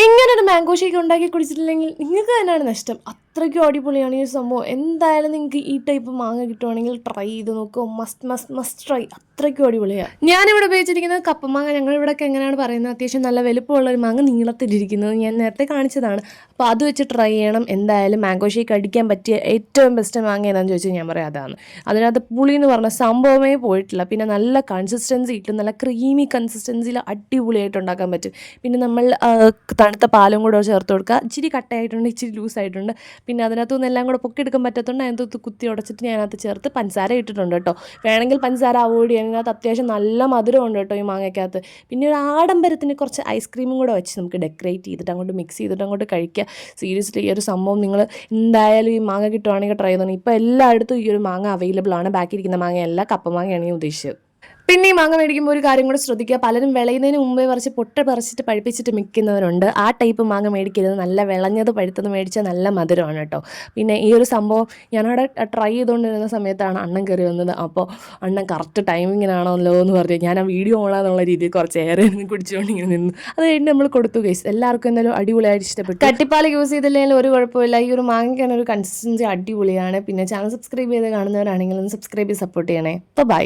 ഇങ്ങനൊരു mango shake ഉണ്ടാക്കി കുടിച്ചിട്ടില്ലെങ്കിൽ നിങ്ങൾക്ക് തന്നെയാണ് നഷ്ടം. അത്രയ്ക്കും അടിപൊളിയാണ് ഈ സംഭവം. എന്തായാലും നിങ്ങൾക്ക് ഈ ടൈപ്പ് മാങ്ങ കിട്ടുവാണെങ്കിൽ ട്രൈ ചെയ്ത് നോക്കുക. Must must must try. അത്രയ്ക്കും അടിപൊളിയാണ്. ഞാനിവിടെ ഉപയോഗിച്ചിരിക്കുന്നത് കപ്പമാങ്ങ. ഞങ്ങളിവിടെയൊക്കെ എങ്ങനെയാണ് പറയുന്നത്, അത്യാവശ്യം നല്ല വലുപ്പമുള്ളൊരു മാങ്ങ നീളത്തിലിരിക്കുന്നത് ഞാൻ നേരത്തെ കാണിച്ചതാണ്. അപ്പോൾ അത് വെച്ച് ട്രൈ ചെയ്യണം. എന്തായാലും മാംഗോ ഷേക്ക് അടിക്കാൻ പറ്റിയ ഏറ്റവും ബെസ്റ്റ് മാങ്ങ ഏതാണെന്ന് ചോദിച്ചാൽ ഞാൻ പറയാം അതാണ്. അതിനകത്ത് പുളി എന്ന് പറഞ്ഞ സംഭവമേ പോയിട്ടില്ല. പിന്നെ നല്ല കൺസിസ്റ്റൻസി കിട്ടും. നല്ല ക്രീമി കൺസിസ്റ്റൻസിയിൽ അടിപൊളിയായിട്ട് ഉണ്ടാക്കാൻ പറ്റും. പിന്നെ നമ്മൾ തണുത്ത പാലും കൂടെ ചേർത്ത് കൊടുക്കുക. ഇച്ചിരി കട്ടയായിട്ടുണ്ട്, ഇച്ചിരി ലൂസായിട്ടുണ്ട്. പിന്നെ അതിനകത്തുനിന്ന് എല്ലാം കൂടെ പൊക്കിയെടുക്കാൻ പറ്റത്തുണ്ട്. അതിനകത്ത് കുത്തി ഉടച്ചിട്ട് ഞാൻ അതിനകത്ത് ചേർത്ത് പഞ്ചസാര ഇട്ടിട്ടുണ്ട് കേട്ടോ. വേണമെങ്കിൽ പഞ്ചസാര അവോയ്ഡ് ചെയ്യാൻ. ഇതിനകത്ത് അത്യാവശ്യം നല്ല മധുരമുണ്ട് കേട്ടോ ഈ മാങ്ങയ്ക്കകത്ത്. പിന്നെ ഒരു ആഡംബരത്തിന് കുറച്ച് ഐസ്ക്രീമും കൂടെ വെച്ച് നമുക്ക് ഡെക്കറേറ്റ് ചെയ്തിട്ട് അങ്ങോട്ട് മിക്സ് ചെയ്തിട്ട് അങ്ങോട്ട് കഴിക്കുക. സീരിയസ്ലി ഈ ഒരു സംഭവം നിങ്ങൾ എന്തായാലും ഈ മാങ്ങ കിട്ടുവാണെങ്കിൽ ട്രൈ ചെയ്തോണം. ഇപ്പോൾ എല്ലായിടത്തും ഈ ഒരു മാങ്ങ അവൈലബിൾ ആണ്. ബാക്കിയിരിക്കുന്ന മാങ്ങയല്ല, കപ്പമാങ്ങയാണ് ഞാൻ ഉദ്ദേശിച്ചത്. പിന്നെ ഈ മാങ്ങ മേടിക്കുമ്പോൾ ഒരു കാര്യം കൂടെ ശ്രദ്ധിക്കുക. പലരും വിളയുന്നതിന് മുമ്പേ പറിച്ചിട്ട് പഴുപ്പിച്ചിട്ട് മിക്കുന്നവരുണ്ട്. ആ ടൈപ്പ് മാങ്ങ മേടിക്കരുത്. നല്ല വിളഞ്ഞത് പഴുത്തത് മേടിച്ചാൽ നല്ല മധുരമാണ് കേട്ടോ. പിന്നെ ഈ ഒരു സംഭവം ഞാനവിടെ ട്രൈ ചെയ്തുകൊണ്ടിരുന്ന സമയത്താണ് അണ്ണൻ കയറി വന്നത്. അപ്പോൾ അണ്ണൻ കറക്റ്റ് ടൈമിങ്ങിനാണല്ലോ എന്ന് പറഞ്ഞ് ഞാൻ ആ വീഡിയോ ഓണാന്നുള്ള രീതിയിൽ കുറച്ച് ഏറെ കുടിച്ചുകൊണ്ട് ഇങ്ങനെ നിന്നു. അത് കഴിഞ്ഞ് നമ്മൾ കൊടുത്തു ഗൈസ്. എല്ലാവർക്കും എന്തായാലും അടിപൊളിയായിട്ട് ഇഷ്ടപ്പെട്ടു. കട്ടിപ്പാൽ യൂസ് ചെയ്തില്ലെങ്കിൽ ഒരു കുഴപ്പമില്ല. ഈ ഒരു മാങ്ങയ്ക്കാണ് ഒരു കൺസിസ്റ്റൻസി അടിപൊളിയാണ്. പിന്നെ ചാനൽ സബ്സ്ക്രൈബ് ചെയ്ത് കാണുന്നവരാണെങ്കിൽ ഒന്ന് സബ്സ്ക്രൈബ് ചെയ്ത് സപ്പോർട്ട് ചെയ്യണേ. അപ്പോൾ ബൈ.